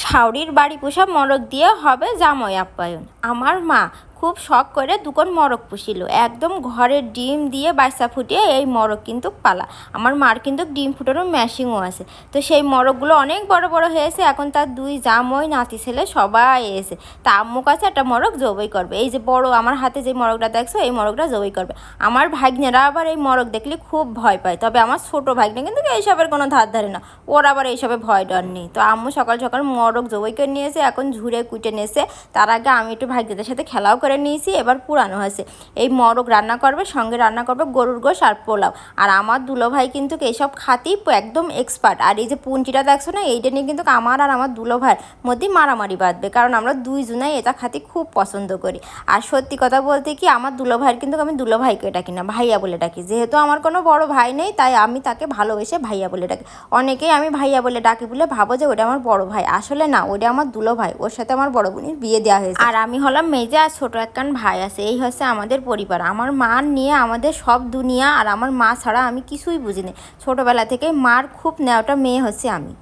শাওরির বাড়ি পোষা মরক দিয়ে হবে জামাই আপ্যায়ন। আমার মা খুব শখ করে দুকন মরক পুষিল, একদম ঘরের ডিম দিয়ে বাচ্চা ফুটিয়ে এই মরক কিন্তু পালা। আমার মার কিন্তু ডিম ফুটানোর মেশিনও আছে। তো সেই মরকগুলো অনেক বড় বড় হয়েছে, এখন তার দুই জামাই নাতি ছেলে সবাই এসে তা আম্মু কাছে একটা মরক জবাই করবে। এই যে বড় আমার হাতে যে মরকটা দেখছো, এই মরকটা জবাই করবে। আমার ভাগ্নেরা আবার এই মরক দেখলে খুব ভয় পায়, তবে আমার ছোট ভাগ্নে কিন্তু এইসবের কোনো ধার ধারে না, ওর আবার এইসবে ভয় ডর নেই। তো আম্মু সকাল সকাল মরক জবাই করে নিয়েছে, এখন ঝুড়ে কুটে নিয়েছে। তার আগে আমি একটু ভাগ্যদের সাথে খেলাও করে নিয়েছি, এবার পুরানো হয়েছে। এই মরক রান্না করবে, সঙ্গে রান্না করবে গরুর গোশ আর পোলাও। আর আমার দুলো ভাই কিন্তু এইসব খাতেই একদম এক্সপার্ট। আর এই যে পুঁটিটা দেখছো না, এইটা নিয়ে কিন্তু আমার আর আমার দুলো ভাইয়ের মধ্যে মারামারি বাঁধবে, কারণ আমরা দুইজনাই এটা খাতে খুব পছন্দ করি। আর সত্যি কথা বলতে কি, আমার দুলো ভাইয়ের কিন্তু আমি দুলো ভাইকে ডাকি না, ভাইয়া বলে ডাকি। যেহেতু আমার কোনো বড় ভাই নেই, তাই আমি তাকে ভালোবেসে ভাইয়া বলে ডাকি। অনেকেই আমি ভাইয়া বলে ডাকি বলে ভাবো যে ওটা আমার বড় ভাই, আসলে না, ওটা আমার দুলো ভাই। ওর সাথে আমার বড় বোনের বিয়ে দেওয়া হয়েছে। আর আমি হলাম মেজে, আর ছোট একখান ভাই আছে। এই হচ্ছে আমাদের পরিবার। আমার মা নিয়ে আমাদের সব দুনিয়া, আর আমার মা ছাড়া আমি কিছুই বুঝিনি। ছোটবেলা থেকে মার খুব নেওয়াটা মেয়ে হচ্ছে আমি।